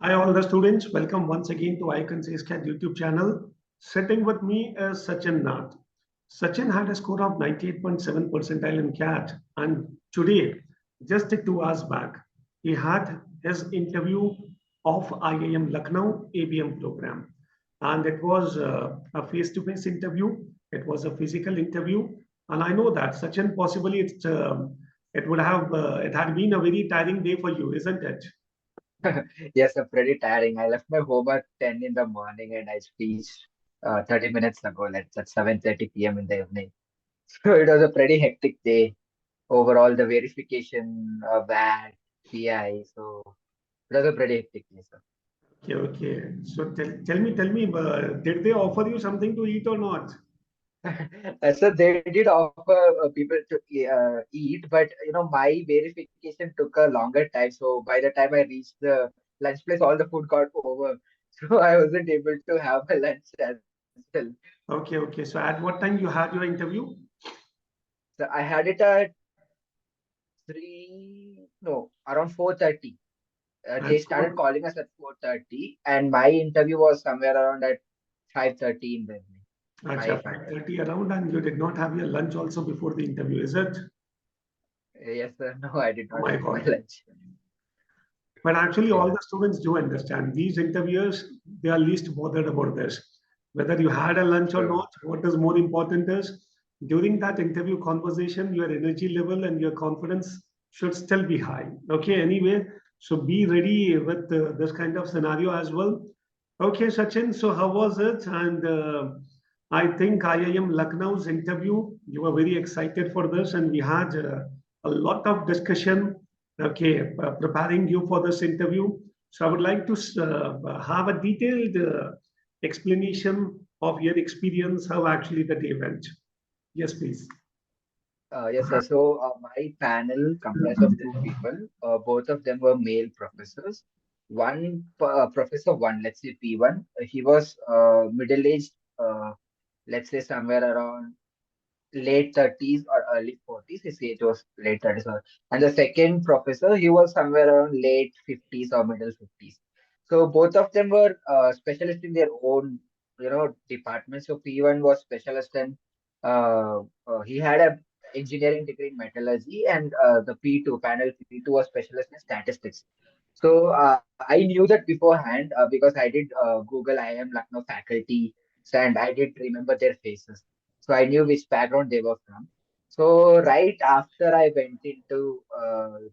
Hi, all the students. Welcome once again to Icon Cat YouTube channel. Sitting with me is Sachin Nath. Sachin had a score of 98.7 percentile in CAT, and today, just 2 hours back, he had his interview of IIM Lucknow ABM program, and it was a face-to-face interview. It was a physical interview, and I know that Sachin, possibly it had been a very tiring day for you, isn't it? Yes, pretty tiring. I left my home at 10 in the morning and I reached 30 minutes ago, like at 7:30 p.m. in the evening. So it was a pretty hectic day. Overall, the verification, VAT, PI. So it was a pretty hectic day, sir. Okay, okay. So tell me, did they offer you something to eat or not? So they did offer people to eat, but my verification took a longer time. So by the time I reached the lunch place, all the food got over. So I wasn't able to have my lunch as well. Okay, okay. So at what time you had your interview? So I had it at no, around 4:30. They At started 4, calling us at 4:30, and my interview was somewhere around at 5:30 in the evening. acha, 5:30. 5:30 around, and you did not have your lunch also before the interview, is it? Yes, sir. No, I did Oh not my have my God. lunch. But actually, all Yeah. the students do understand. These interviewers, they are least bothered about this. Whether you had a lunch or True. not, what is more important is during that interview conversation, your energy level and your confidence should still be high. Okay, anyway, so be ready with this kind of scenario as well. Okay, Sachin, so how was it? And I think IIM Lucknow's interview, you were very excited for this, and we had a lot of discussion. Okay, preparing you for this interview. So I would like to have a detailed explanation of your experience, how actually the day went. Yes, please. Yes, sir. So my panel comprised of two people. Both of them were male professors. One professor, one, let's say P1, he was middle-aged, let's say somewhere around late 30s or early 40s. His age was late 30s. And the second professor, he was somewhere around late 50s or middle 50s. So both of them were specialists in their own, department. So P1 was specialist in, he had a engineering degree in metallurgy, and the P2 panel P2 was specialist in statistics. So I knew that beforehand because I did Google IIM Lucknow faculty, and I did remember their faces. So I knew which background they were from. So right after I went into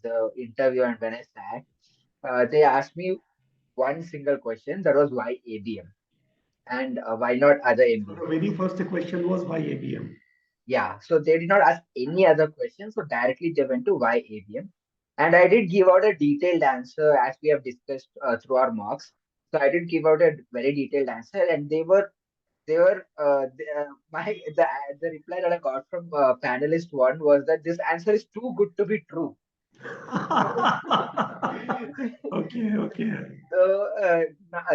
the interview and when I sat, they asked me one single question, that was why ABM and why not other So the MBA. very first question was by ABM. Yeah, so they did not ask any other questions, so directly they went to why ABM. And I did give out a detailed answer as we have discussed through our mocks. So I did give out a very detailed answer, and my the reply that I got from panelist one was that this answer is too good to be true. So, Okay, okay. so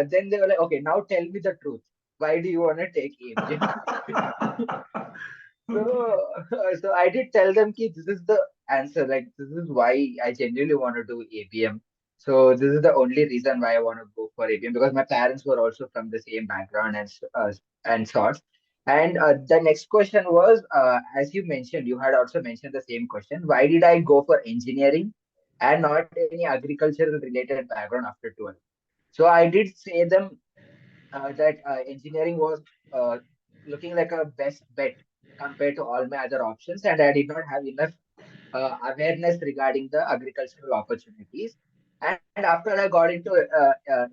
then they were like, okay, now tell me the truth. Why do you want to take ABM? So, Okay. so I did tell them ki this is the answer. Like this is why I genuinely want to do ABM. So this is the only reason why I want to go for ABM because my parents were also from the same background and sorts. And the next question was, as you mentioned, you had also mentioned the same question. Why did I go for engineering and not any agricultural related background after 12? So I did say them that engineering was uh, looking like a best bet compared to all my other options, and I did not have enough awareness regarding the agricultural opportunities. And after I got into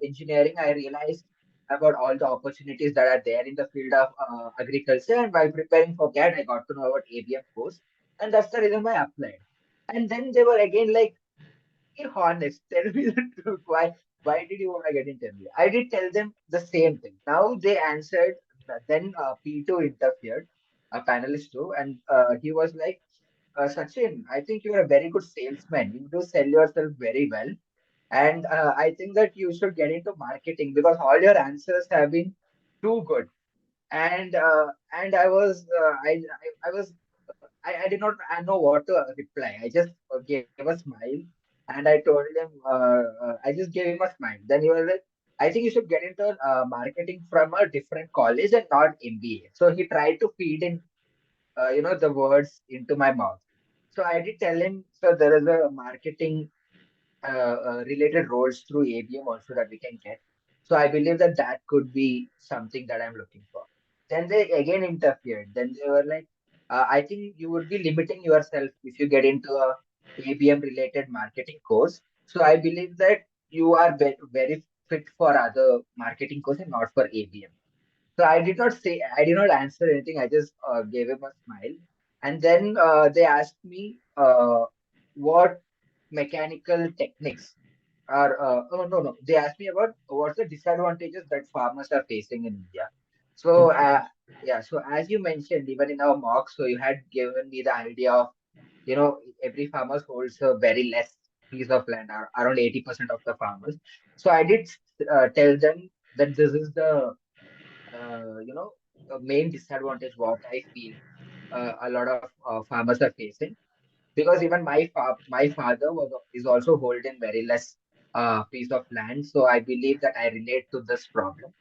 engineering, I realized about all the opportunities that are there in the field of agriculture. And while preparing for that, I got to know about ABM course, and that's the reason why I applied. And then they were again like, be honest. Tell me the truth. Why did you want to get into MBA? I did tell them the same thing. Now they answered. Then P2 interfered, a panelist too, and he was like, Sachin, I think you are a very good salesman. You do sell yourself very well, and I think that you should get into marketing because all your answers have been too good. And I was I did not know what to reply. I just gave a smile And I told him, I just gave him a smile. Then he was like, I think you should get into marketing from a different college and not MBA. So he tried to feed in, the words into my mouth. So I did tell him, so there is a marketing related roles through ABM also that we can get. So I believe that that could be something that I'm looking for. Then they again interfered. Then they were like, I think you would be limiting yourself if you get into a ABM related marketing course. So I believe that you are very fit for other marketing course and not for ABM. So I did not answer anything. I just gave him a smile. And then they asked me what mechanical techniques are, oh, no, they asked me about what's the disadvantages that farmers are facing in India. So, Okay. yeah, so as you mentioned, even in our mock, so you had given me the idea of, every farmer holds a very less piece of land, around 80% of the farmers. So I did tell them that this is the main disadvantage what I feel a lot of farmers are facing, because even my father is also holding very less piece of land, so I believe that I relate to this problem.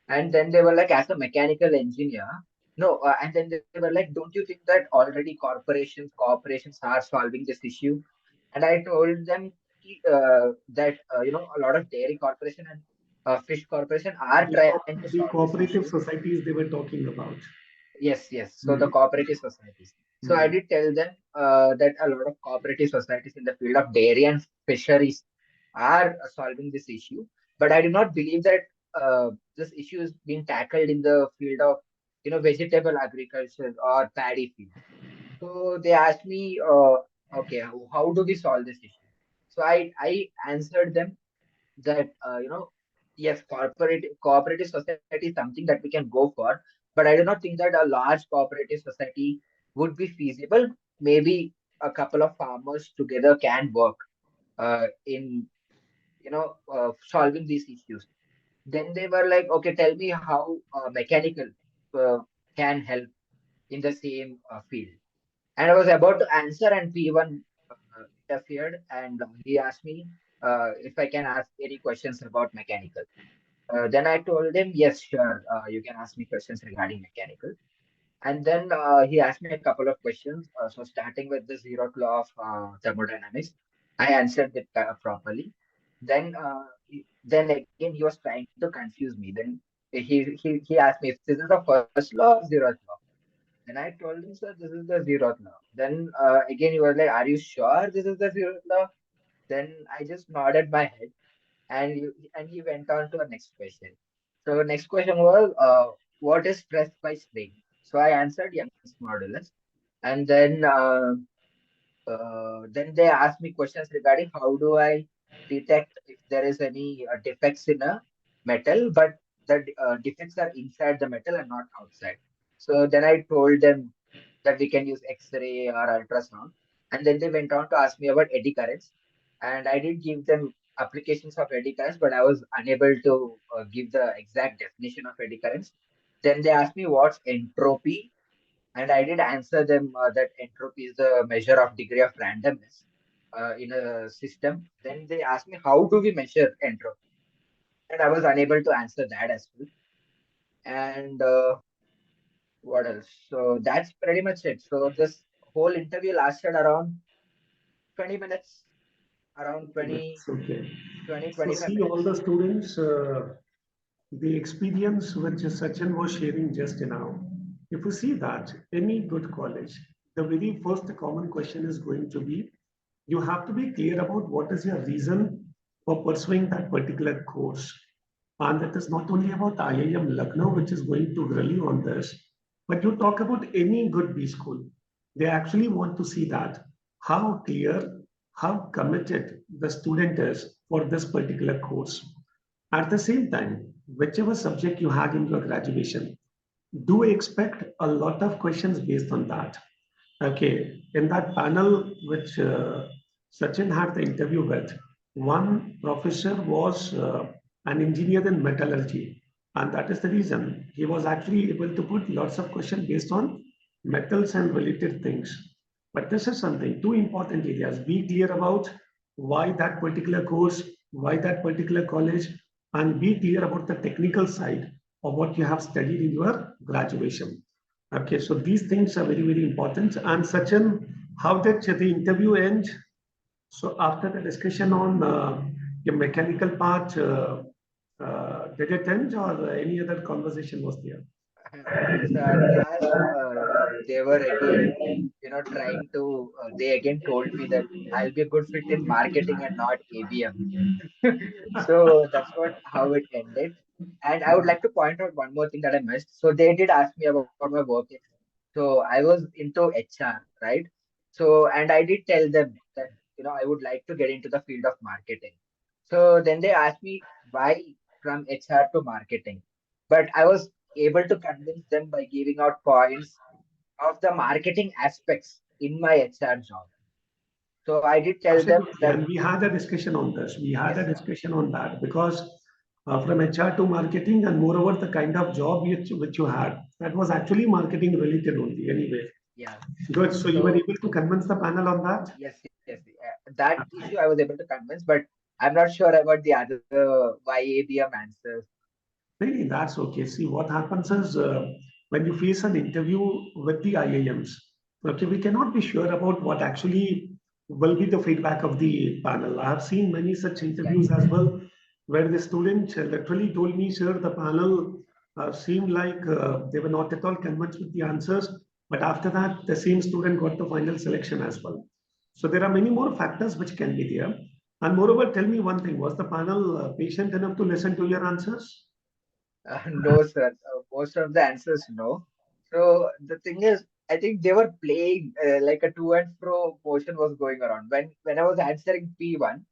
And then they were like, as a mechanical engineer, no, and then they were like, don't you think that already corporations are solving this issue? And I told them that a lot of dairy corporation and fish corporation are trying to The solve this issue. cooperative societies they were talking about. Yes, yes. So the Hmm. cooperative societies. So I Hmm. did tell them that a lot of cooperative societies in the field of dairy and fisheries are solving this issue, but I do not believe that this issue is being tackled in the field of vegetable agriculture or paddy fields. So they asked me, okay, how do we solve this issue? So I answered them that yes, cooperative society is something that we can go for, but I do not think that a large cooperative society would be feasible. Maybe a couple of farmers together can work in solving these issues. Then they were like, okay, tell me how mechanical uh, can help in the same field. And I was about to answer, and P1 interfered, and he asked me if I can ask any questions about mechanical. Then I told him, yes, sure, you can ask me questions regarding mechanical. And then he asked me a couple of questions. So starting with the zeroth law of thermodynamics, I answered it properly. Then again he was trying to confuse me. Then he asked me if this is the first law or zeroth law. Then I told him, sir, this is the zeroth law. Then again he was like, are you sure this is the zeroth law? Then I just nodded my head, and he went on to the next question. So next question was, what is stress by strain? So I answered Young's modulus, and then they asked me questions regarding how do I detect if there is any defects in a metal, but the defects are inside the metal and not outside. So then I told them that we can use X-ray or ultrasound, and then they went on to ask me about eddy currents, and I did give them applications of eddy currents, but I was unable to give the exact definition of eddy currents. Then they asked me what's entropy, and I did answer them that entropy is the measure of degree of randomness in a system. Then they asked me how do we measure entropy, and I was unable to answer that as well. And what else? So that's pretty much it. So this whole interview lasted around 20 minutes, around That's okay. So 25 see all minutes. the students, the experience which Sachin was sharing just now. If you see that any good college, the very first common question is going to be, you have to be clear about what is your reason for pursuing that particular course. And that is not only about IIM Lucknow, which is going to grill you on this, but you talk about any good B school. They actually want to see that how clear, how committed the student is for this particular course. At the same time, whichever subject you had in your graduation, do expect a lot of questions based on that. Okay, in that panel which Sachin had the interview with, one professor was an engineer in metallurgy, and that is the reason he was actually able to put lots of questions based on metals and related things. But this is something two important areas. Be clear about why that particular course, why that particular college, and be clear about the technical side of what you have studied in your graduation. Okay, so these things are very, very important. And Sachin, how did the interview end? So after the discussion on your mechanical part, did it end or any other conversation was there? So at last, they were again, trying to, they again told me that I'll be a good fit in marketing and not ABM. So that's how it ended. And I would like to point out one more thing that I missed. So they did ask me about my work experience. So I was into HR, right? So, and I did tell them that, I would like to get into the field of marketing. So then they asked me why from HR to marketing. But I was able to convince them by giving out points of the marketing aspects in my HR job. So I did tell them Absolutely. that, And we had a discussion on this. We had a yes, discussion on that because from HR to marketing, and moreover, the kind of job which you had, that was actually marketing related only anyway. yeah. Good. So you were So able to convince the panel on that? yes. That issue I was able to convince, but I'm not sure about the other YABM answers. Really, that's okay. See, what happens is when you face an interview with the IIMs, okay, we cannot be sure about what actually will be the feedback of the panel. I have seen many such interviews as Exactly. well, where the student literally told me, sir, the panel seemed like they were not at all convinced with the answers. But after that, the same student got the final selection as well. So there are many more factors which can be there. And moreover, tell me one thing, was the panel patient enough to listen to your answers? No, sir. Most of the answers no. So the thing is, I think they were playing like a to and fro motion was going around. When I was answering P1,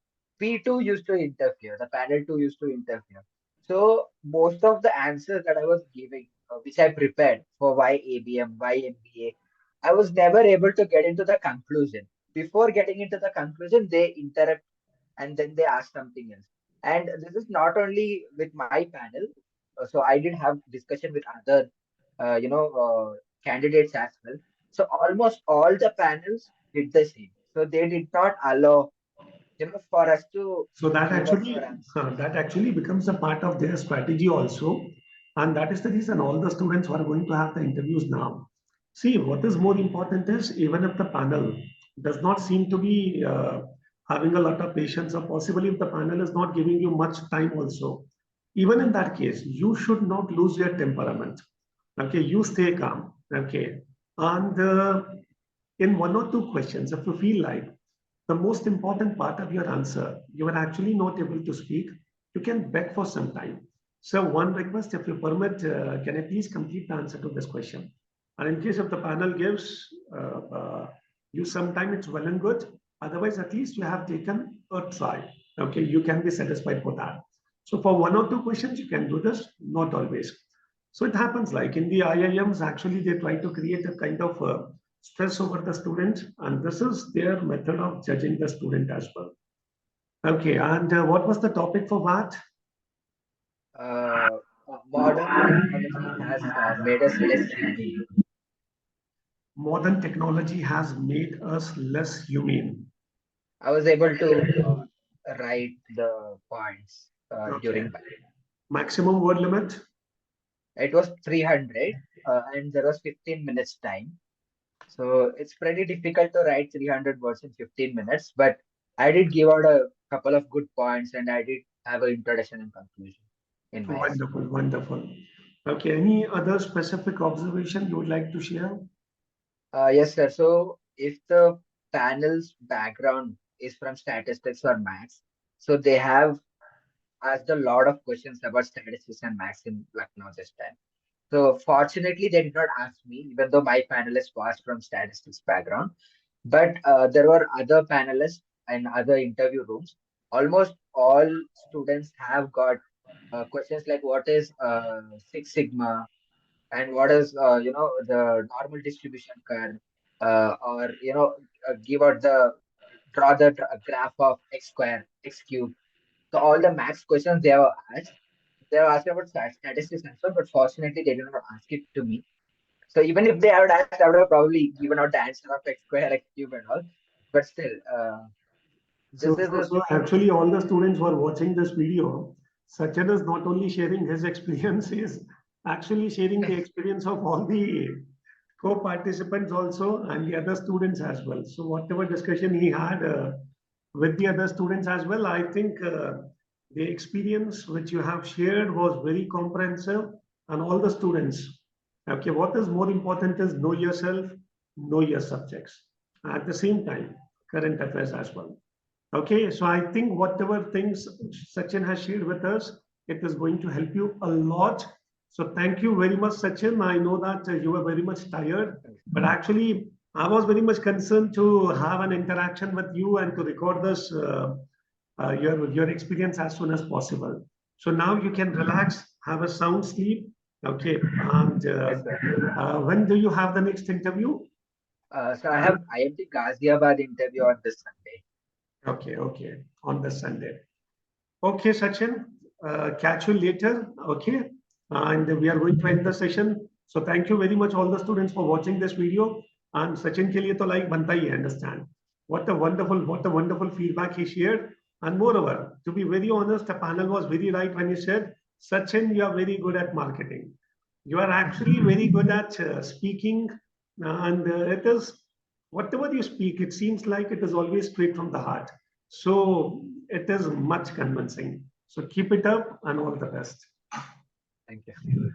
P2 used to interfere. The panel two used to interfere. So most of the answers that I was giving, which I prepared for why ABM, why MBA, I was never able to get into the conclusion. Before getting into the conclusion, they interrupt and then they ask something else. And this is not only with my panel. So I did have discussion with other, candidates as well. So almost all the panels did the same. So they did not allow, for us to So give up our answers. that actually becomes a part of their strategy also, and that is the reason all the students who are going to have the interviews now. See, what is more important is even if the panel does not seem to be having a lot of patience, or possibly if the panel is not giving you much time also, even in that case, you should not lose your temperament. Okay, you stay calm. Okay, and in one or two questions, if you feel like the most important part of your answer, you are actually not able to speak, you can beg for some time. So one request, if you permit, can I please complete the answer to this question? And in case if the panel gives you some time, it's well and good. Otherwise, at least you have taken a try. Okay, you can be satisfied for that. So for one or two questions, you can do this, not always. So it happens like in the IIMs, actually, they try to create a kind of stress over the student, and this is their method of judging the student as well. Okay, and what was the topic for that? Uh, Modern technology has made us less humane. Modern technology has made us less humane. I was able to write the points Okay, during that. maximum word limit. It was 300 and there was 15 minutes time. So it's pretty difficult to write 300 words in 15 minutes, but I did give out a couple of good points and I did have an introduction and conclusion in my essay. Wonderful, wonderful. Okay, any other specific observation you would like to share? Yes, sir. So if the panel's background is from statistics or maths, so they have asked a lot of questions about statistics and maths in Lucknow this time. So fortunately, they did not ask me, even though my panelist was from statistics background. But there were other panelists and other interview rooms. Almost all students have got questions like what is Six Sigma and what is the normal distribution curve, or give out the draw the graph of x square, x cube. So all the max questions they have asked. They have asked about statistics and so, but fortunately they did not ask it to me. So even if they had asked, I would have probably given out the answer of x square, x cube, and all. But still, So, This is so, the so actually, all the students who are watching this video, Sachin is not only sharing his experience, he is actually sharing the experience of all the co-participants also and the other students as well. So whatever discussion he had with the other students as well, I think the experience which you have shared was very comprehensive and all the students. Okay, what is more important is know yourself, know your subjects. At the same time, current affairs as well. Okay, so I think whatever things Sachin has shared with us, it is going to help you a lot. So thank you very much, Sachin. I know that you were very much tired, but actually I was very much concerned to have an interaction with you and to record this your experience as soon as possible. So now you can relax, have a sound sleep. Okay, and yes, sir. when do you have the next interview? So I have IIT Ghaziabad interview on this Sunday. Okay, okay, on the Sunday. Okay, Sachin, catch you later. Okay, and we are going to end the session. So thank you very much, all the students, for watching this video. And Sachin के लिए तो like बनता ही है, understand? What a wonderful feedback he shared. And moreover, to be very honest, the panel was very right when he said, Sachin, you are very good at marketing. You are actually very good at speaking, and it is whatever you speak, it seems like it is always straight from the heart. So it is much convincing. So keep it up and all the best. Thank you.